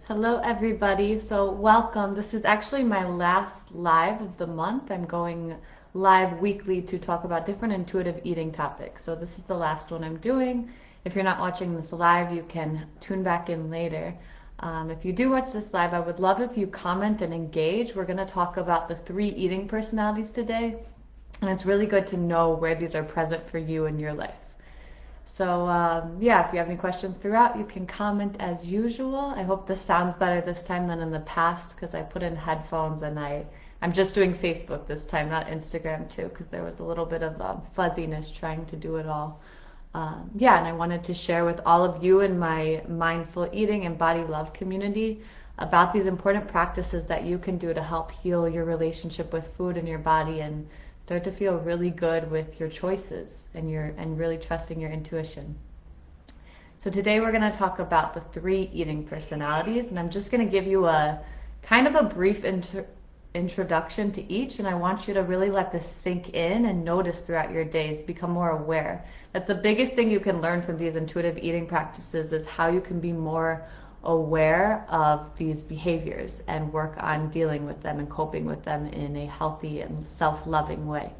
Hello, everybody. So, welcome. This is actually my last live of the month. I'm going live weekly to talk about different intuitive eating topics. So, this is the last one I'm doing. If you're not watching this live, you can tune back in later. If you do watch this live, I would love if you comment and engage. We're going to talk about the 3 eating personalities today, and it's really good to know where these are present for you in your life. So yeah, if you have any questions throughout, you can comment as usual. I hope this sounds better this time than in the past because I put in headphones and I'm just doing Facebook this time, not Instagram too, because there was a little bit of fuzziness trying to do it all. Yeah, and I wanted to share with all of you in my mindful eating and body love community about these important practices that you can do to help heal your relationship with food and your body and start to feel really good with your choices and really trusting your intuition. So today we're going to talk about the 3 eating personalities, and I'm just going to give you a kind of a brief introduction to each, and I want you to really let this sink in and notice throughout your days, become more aware. That's the biggest thing you can learn from these intuitive eating practices, is how you can be more aware of these behaviors and work on dealing with them and coping with them in a healthy and self-loving way.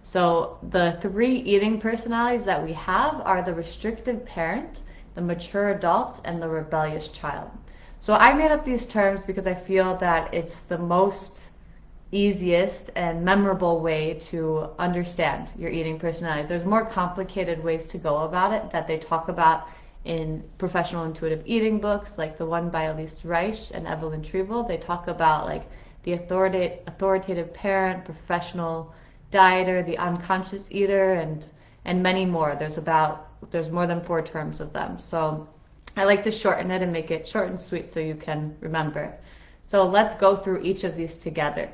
So the 3 eating personalities that we have are the restrictive parent, the mature adult, and the rebellious child. So I made up these terms because I feel that it's the most easiest and memorable way to understand your eating personalities. There's more complicated ways to go about it that they talk about in professional intuitive eating books, like the one by Elise Reich and Evelyn Tribble. They talk about like the authoritative parent, professional dieter, the unconscious eater, and many more. There's more than 4 terms of them. So I like to shorten it and make it short and sweet so you can remember. So let's go through each of these together.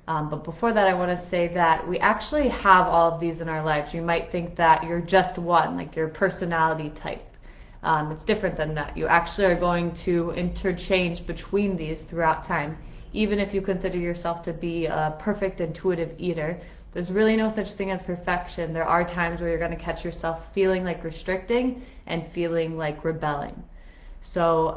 But before that, I want to say that we actually have all of these in our lives. You might think that you're just one, like your personality type. It's different than that. You actually are going to interchange between these throughout time. Even if you consider yourself to be a perfect intuitive eater, there's really no such thing as perfection. There are times where you're going to catch yourself feeling like restricting and feeling like rebelling. So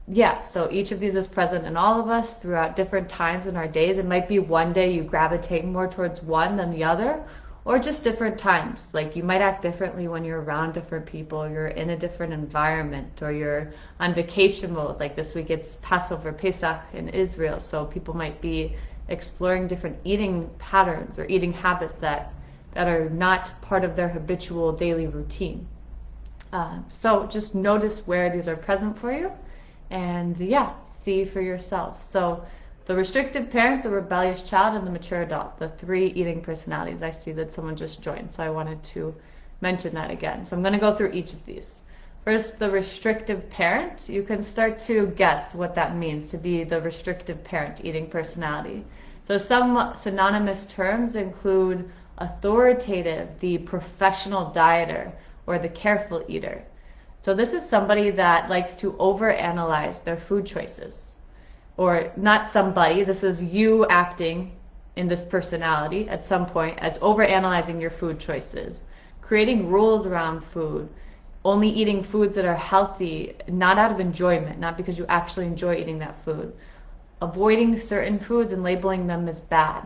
yeah, so each of these is present in all of us throughout different times in our days. It might be one day you gravitate more towards one than the other, or just different times. Like you might act differently when you're around different people, you're in a different environment, or you're on vacation mode. Like this week it's Passover, Pesach in Israel, so people might be exploring different eating patterns or eating habits that are not part of their habitual daily routine. So just notice where these are present for you, and yeah, see for yourself. So the restrictive parent, the rebellious child, and the mature adult, the 3 eating personalities. I see that someone just joined, so I wanted to mention that again. So I'm going to go through each of these. First, the restrictive parent. You can start to guess what that means to be the restrictive parent eating personality. So some synonymous terms include authoritative, the professional dieter, or the careful eater. So this is somebody that likes to overanalyze their food choices. Or not somebody, this is you acting in this personality at some point as overanalyzing your food choices, creating rules around food, only eating foods that are healthy, not out of enjoyment, not because you actually enjoy eating that food, avoiding certain foods and labeling them as bad.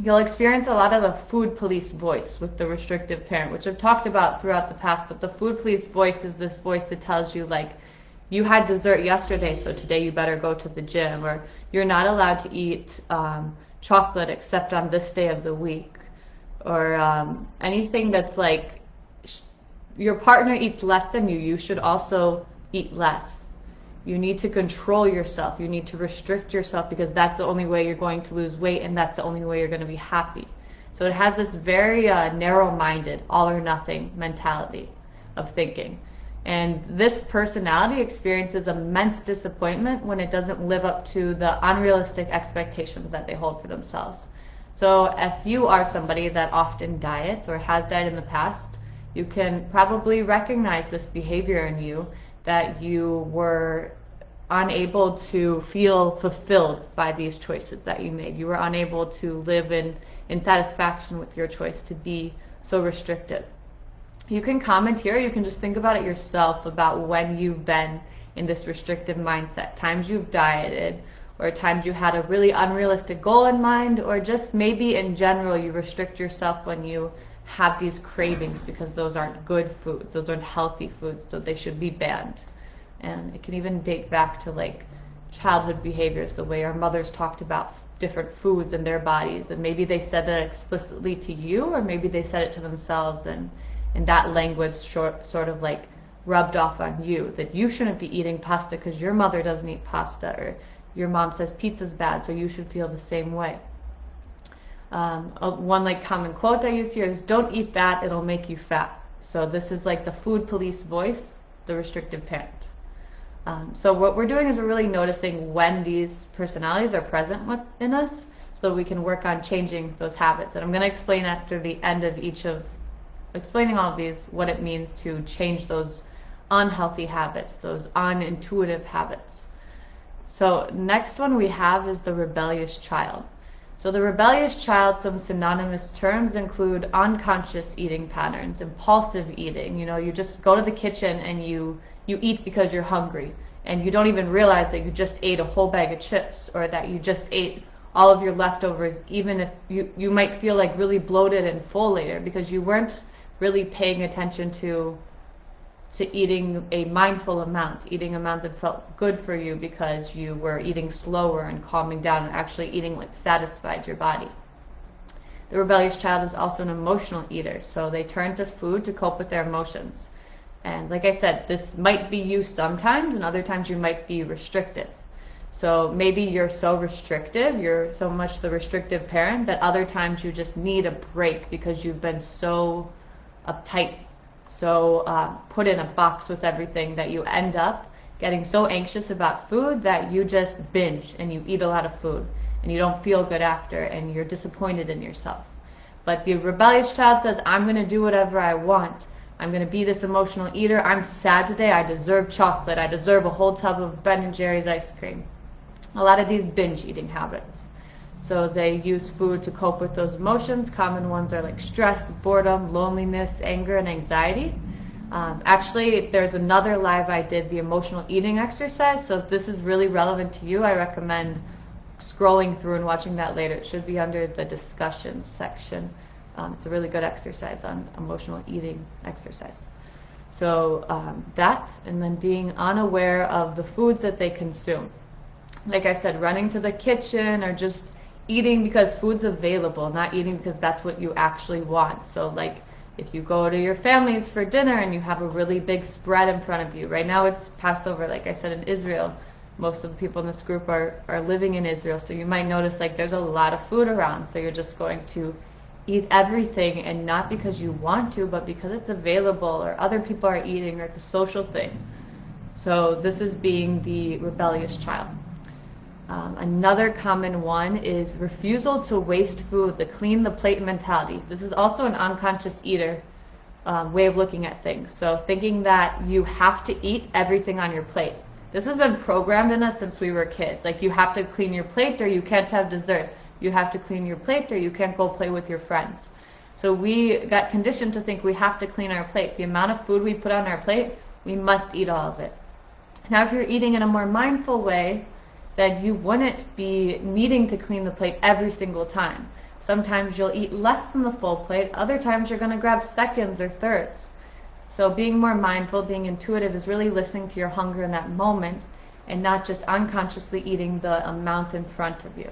You'll experience a lot of the food police voice with the restrictive parent, which I've talked about throughout the past, but the food police voice is this voice that tells you like, you had dessert yesterday, so today you better go to the gym, or you're not allowed to eat chocolate except on this day of the week, or anything that's like, your partner eats less than you, you should also eat less. You need to control yourself. You need to restrict yourself because that's the only way you're going to lose weight, and that's the only way you're going to be happy. So it has this very narrow-minded, all or nothing mentality of thinking. And this personality experiences immense disappointment when it doesn't live up to the unrealistic expectations that they hold for themselves. So if you are somebody that often diets or has dieted in the past, you can probably recognize this behavior in you, that you were unable to feel fulfilled by these choices that you made. You were unable to live in satisfaction with your choice to be so restrictive. You can comment here, you can just think about it yourself, about when you've been in this restrictive mindset. Times you've dieted, or times you had a really unrealistic goal in mind, or just maybe in general you restrict yourself when you have these cravings because those aren't good foods, those aren't healthy foods, so they should be banned. And it can even date back to like childhood behaviors, the way our mothers talked about different foods in their bodies, and maybe they said that explicitly to you, or maybe they said it to themselves, and that language sort of like rubbed off on you, that you shouldn't be eating pasta because your mother doesn't eat pasta, or your mom says pizza's bad, so you should feel the same way. One like common quote I use here is, "Don't eat that, it'll make you fat." So this is like the food police voice, the restrictive parent. So what we're doing is we're really noticing when these personalities are present in us, so we can work on changing those habits. And I'm going to explain after the end of each of explaining all of these what it means to change those unhealthy habits, those unintuitive habits. So next one we have is the rebellious child. So the rebellious child, some synonymous terms include unconscious eating patterns, impulsive eating. You know, you just go to the kitchen and you eat because you're hungry, and you don't even realize that you just ate a whole bag of chips, or that you just ate all of your leftovers, even if you might feel like really bloated and full later because you weren't really paying attention to eating a mindful amount, eating amount that felt good for you because you were eating slower and calming down and actually eating what satisfied your body. The rebellious child is also an emotional eater, so they turn to food to cope with their emotions. And like I said, this might be you sometimes, and other times you might be restrictive. So maybe you're so restrictive, you're so much the restrictive parent, that other times you just need a break because you've been so uptight, so put in a box with everything, that you end up getting so anxious about food that you just binge and you eat a lot of food and you don't feel good after and you're disappointed in yourself. But the rebellious child says, I'm going to do whatever I want. I'm going to be this emotional eater. I'm sad today. I deserve chocolate. I deserve a whole tub of Ben & Jerry's ice cream. A lot of these binge eating habits. So they use food to cope with those emotions. Common ones are like stress, boredom, loneliness, anger, and anxiety. Actually, there's another live I did, the emotional eating exercise. So if this is really relevant to you, I recommend scrolling through and watching that later. It should be under the discussion section. It's a really good exercise on emotional eating exercise. So that, and then being unaware of the foods that they consume. Like I said, running to the kitchen, or just eating because food's available, not eating because that's what you actually want. So like if you go to your family's for dinner and you have a really big spread in front of you. Right now it's Passover, like I said, in Israel. Most of the people in this group are living in Israel, so you might notice like there's a lot of food around, so you're just going to eat everything, and not because you want to, but because it's available, or other people are eating, or it's a social thing. So this is being the rebellious child. Another common one is refusal to waste food, the clean the plate mentality. This is also an unconscious eater way of looking at things. So thinking that you have to eat everything on your plate. This has been programmed in us since we were kids. Like, you have to clean your plate or you can't have dessert. You have to clean your plate or you can't go play with your friends. So we got conditioned to think we have to clean our plate. The amount of food we put on our plate, we must eat all of it. Now, if you're eating in a more mindful way, then you wouldn't be needing to clean the plate every single time. Sometimes you'll eat less than the full plate. Other times you're going to grab seconds or thirds. So being more mindful, being intuitive, is really listening to your hunger in that moment and not just unconsciously eating the amount in front of you.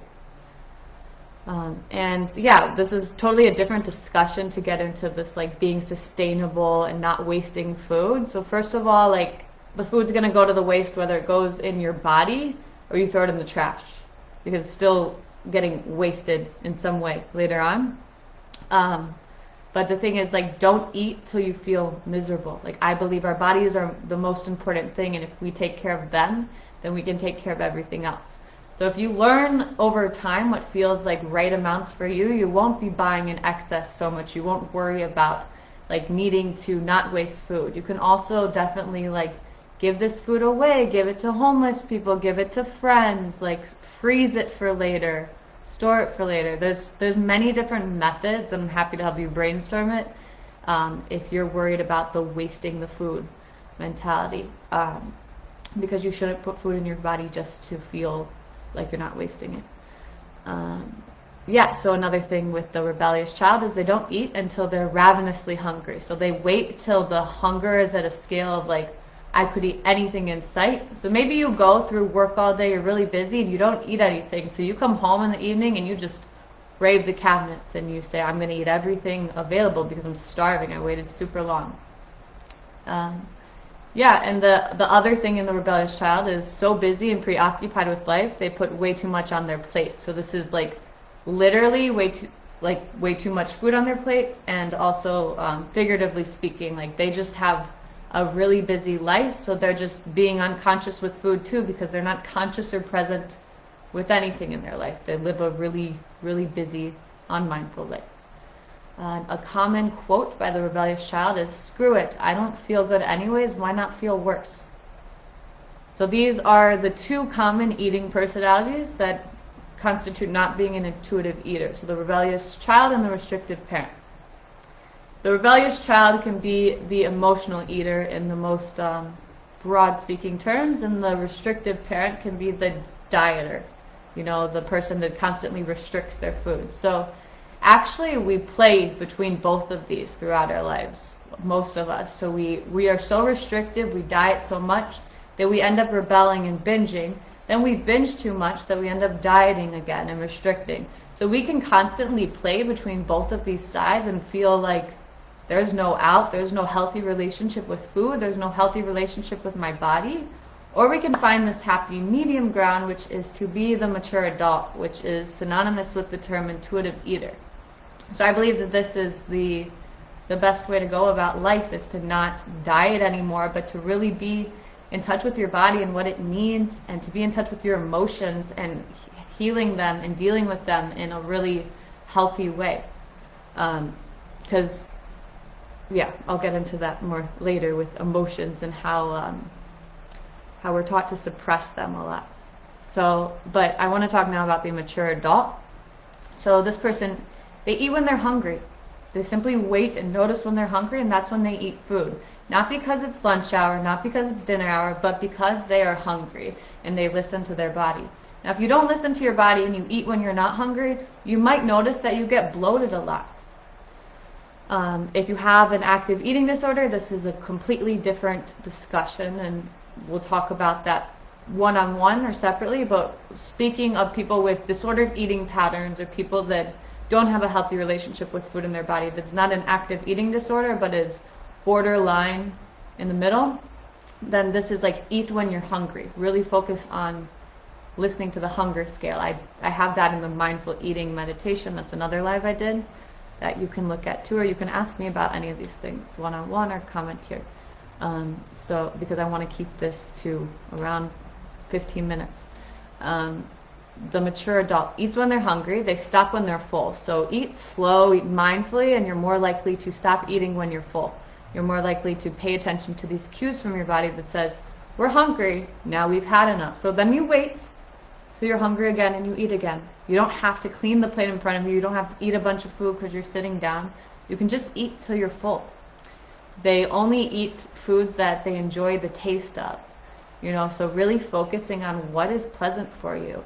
And yeah, this is totally a different discussion to get into this, like being sustainable and not wasting food. So first of all, like the food's going to go to the waste whether it goes in your body or you throw it in the trash, because it's still getting wasted in some way later on. But the thing is, like, don't eat till you feel miserable. Like, I believe our bodies are the most important thing, and if we take care of them, then we can take care of everything else. So if you learn over time what feels like right amounts for you, you won't be buying in excess so much. You won't worry about like needing to not waste food. You can also definitely like give this food away, give it to homeless people, give it to friends, like freeze it for later, store it for later. There's many different methods, and I'm happy to help you brainstorm it if you're worried about the wasting the food mentality. because you shouldn't put food in your body just to feel like you're not wasting it. Yeah, so another thing with the rebellious child is they don't eat until they're ravenously hungry. So they wait till the hunger is at a scale of like, I could eat anything in sight. So maybe you go through work all day, you're really busy, and you don't eat anything. So you come home in the evening and you just brave the cabinets and you say, I'm going to eat everything available because I'm starving. I waited super long. Yeah, and the other thing in the rebellious child is so busy and preoccupied with life, they put way too much on their plate. So this is like literally way too much food on their plate, and also figuratively speaking, like they just have a really busy life, so they're just being unconscious with food too, because they're not conscious or present with anything in their life. They live a really, really busy, unmindful life. A common quote by the rebellious child is, screw it, I don't feel good anyways, why not feel worse? So these are the two common eating personalities that constitute not being an intuitive eater. So the rebellious child and the restrictive parent. The rebellious child can be the emotional eater in the most broad speaking terms, and the restrictive parent can be the dieter, the person that constantly restricts their food. So actually we play between both of these throughout our lives, most of us. So we are so restrictive, we diet so much that we end up rebelling and binging. Then we binge too much that we end up dieting again and restricting. So we can constantly play between both of these sides and feel like there's no out, there's no healthy relationship with food, there's no healthy relationship with my body. Or we can find this happy medium ground, which is to be the mature adult, which is synonymous with the term intuitive eater. So I believe that this is the best way to go about life, is to not diet anymore, but to really be in touch with your body and what it needs, and to be in touch with your emotions and healing them and dealing with them in a really healthy way. Because, yeah, I'll get into that more later with emotions and how we're taught to suppress them a lot. So, but I want to talk now about the mature adult. So this person, they eat when they're hungry. They simply wait and notice when they're hungry, and that's when they eat food. Not because it's lunch hour, not because it's dinner hour, but because they are hungry and they listen to their body. Now, if you don't listen to your body and you eat when you're not hungry, you might notice that you get bloated a lot. If you have an active eating disorder, this is a completely different discussion, and we'll talk about that one-on-one or separately. But speaking of people with disordered eating patterns, or people that don't have a healthy relationship with food in their body, that's not an active eating disorder but is borderline in the middle, then this is like eat when you're hungry. Really focus on listening to the hunger scale. I have that in the mindful eating meditation. That's another live I did that you can look at too, or you can ask me about any of these things one-on-one or comment here. So because I want to keep this to around 15 minutes. The mature adult eats when they're hungry. They stop when they're full. So eat slow, eat mindfully, and you're more likely to stop eating when you're full. You're more likely to pay attention to these cues from your body that says, we're hungry, now we've had enough. So then you wait till you're hungry again and you eat again. You don't have to clean the plate in front of you. You don't have to eat a bunch of food because you're sitting down. You can just eat till you're full. They only eat foods that they enjoy the taste of. So really focusing on what is pleasant for you.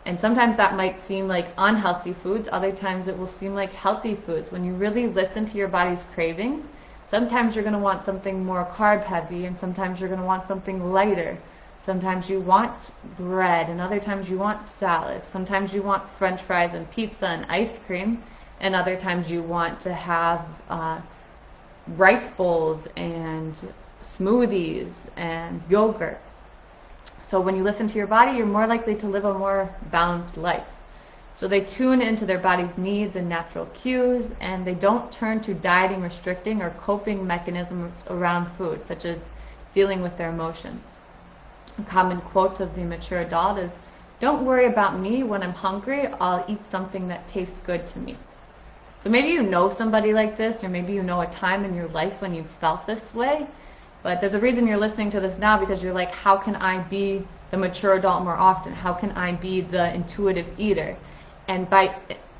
And sometimes that might seem like unhealthy foods. Other times it will seem like healthy foods. When you really listen to your body's cravings, sometimes you're going to want something more carb heavy, and sometimes you're going to want something lighter. Sometimes you want bread, and other times you want salad. Sometimes you want French fries and pizza and ice cream, and other times you want to have rice bowls and smoothies and yogurt. So when you listen to your body, you're more likely to live a more balanced life. So they tune into their body's needs and natural cues, and they don't turn to dieting, restricting, or coping mechanisms around food, such as dealing with their emotions. A common quote of the mature adult is, don't worry about me. When I'm hungry, I'll eat something that tastes good to me. So maybe you know somebody like this, or maybe you know a time in your life when you felt this way. But there's a reason you're listening to this now, because you're like, how can I be the mature adult more often? How can I be the intuitive eater? And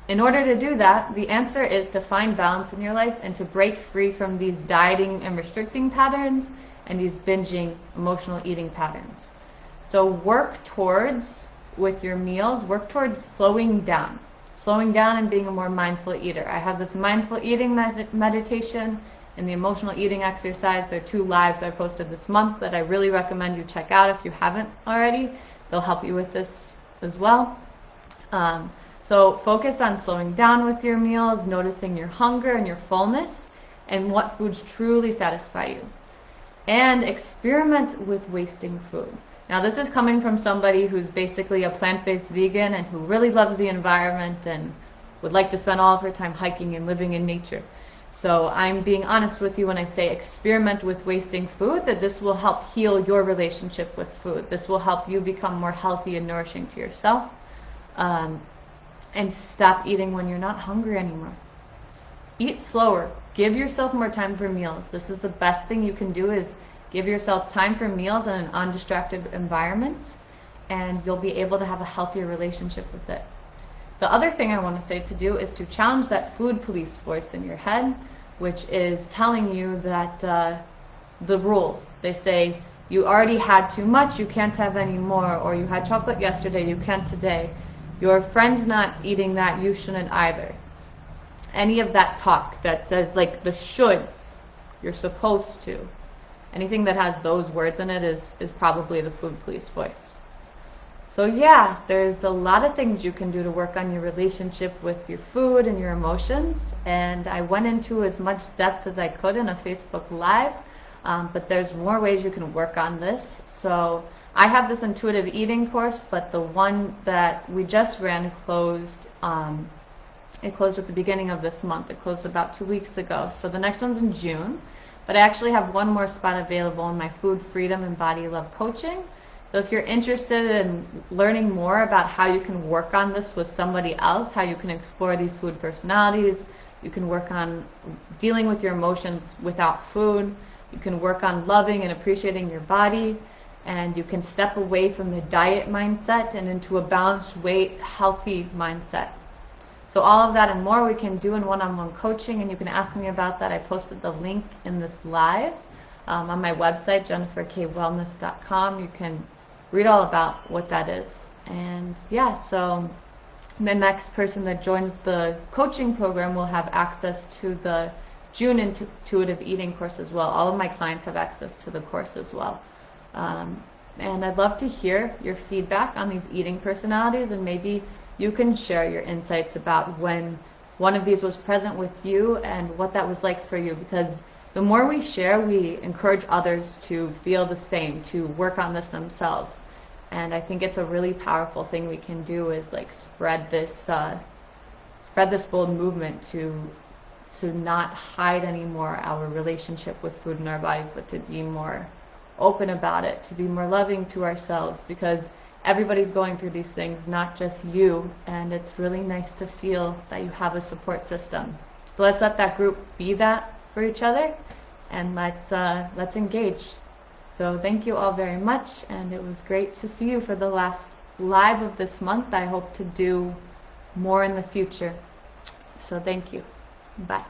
in order to do that, the answer is to find balance in your life and to break free from these dieting and restricting patterns and these binging emotional eating patterns. So work towards, with your meals, work towards slowing down. Slowing down and being a more mindful eater. I have this mindful eating meditation and the emotional eating exercise. They're 2 lives I posted this month that I really recommend you check out if you haven't already. They'll help you with this as well. So focus on slowing down with your meals, noticing your hunger and your fullness, and what foods truly satisfy you. And experiment with wasting food. Now this is coming from somebody who's basically a plant-based vegan and who really loves the environment and would like to spend all of her time hiking and living in nature. So I'm being honest with you when I say experiment with wasting food, that this will help heal your relationship with food. This will help you become more healthy and nourishing to yourself. And stop eating when you're not hungry anymore. Eat slower. Give yourself more time for meals. This is the best thing you can do, is give yourself time for meals in an undistracted environment, and you'll be able to have a healthier relationship with it. The other thing I want to say to do is to challenge that food police voice in your head, which is telling you that the rules. They say, you already had too much, you can't have any more, or you had chocolate yesterday, you can't today. Your friend's not eating that, you shouldn't either. Any of that talk that says like the shoulds, you're supposed to, anything that has those words in it is probably the food police voice. So yeah, there's a lot of things you can do to work on your relationship with your food and your emotions, and I went into as much depth as I could in a Facebook Live, but there's more ways you can work on this. So I have this intuitive eating course, but the one that we just ran closed. It closed at the beginning of this month. It closed about 2 weeks ago. So the next one's in June. But I actually have one more spot available in my Food Freedom and Body Love coaching. So if you're interested in learning more about how you can work on this with somebody else, how you can explore these food personalities, you can work on dealing with your emotions without food, you can work on loving and appreciating your body, and you can step away from the diet mindset and into a balanced weight, healthy mindset. So all of that and more we can do in one-on-one coaching, and you can ask me about that. I posted the link in this live on my website, jenniferkwellness.com. You can read all about what that is. And yeah, so the next person that joins the coaching program will have access to the June intuitive eating course as well. All of my clients have access to the course as well. And I'd love to hear your feedback on these eating personalities, and maybe you can share your insights about when one of these was present with you and what that was like for you, because the more we share, we encourage others to feel the same, to work on this themselves. And I think it's a really powerful thing we can do, is like spread this bold movement to not hide anymore our relationship with food in our bodies, but to be more open about it, to be more loving to ourselves, because everybody's going through these things, not just you, and it's really nice to feel that you have a support system. So let's let that group be that for each other, and let's engage. So thank you all very much, and it was great to see you for the last live of this month. I hope to do more in the future. So thank you. Bye.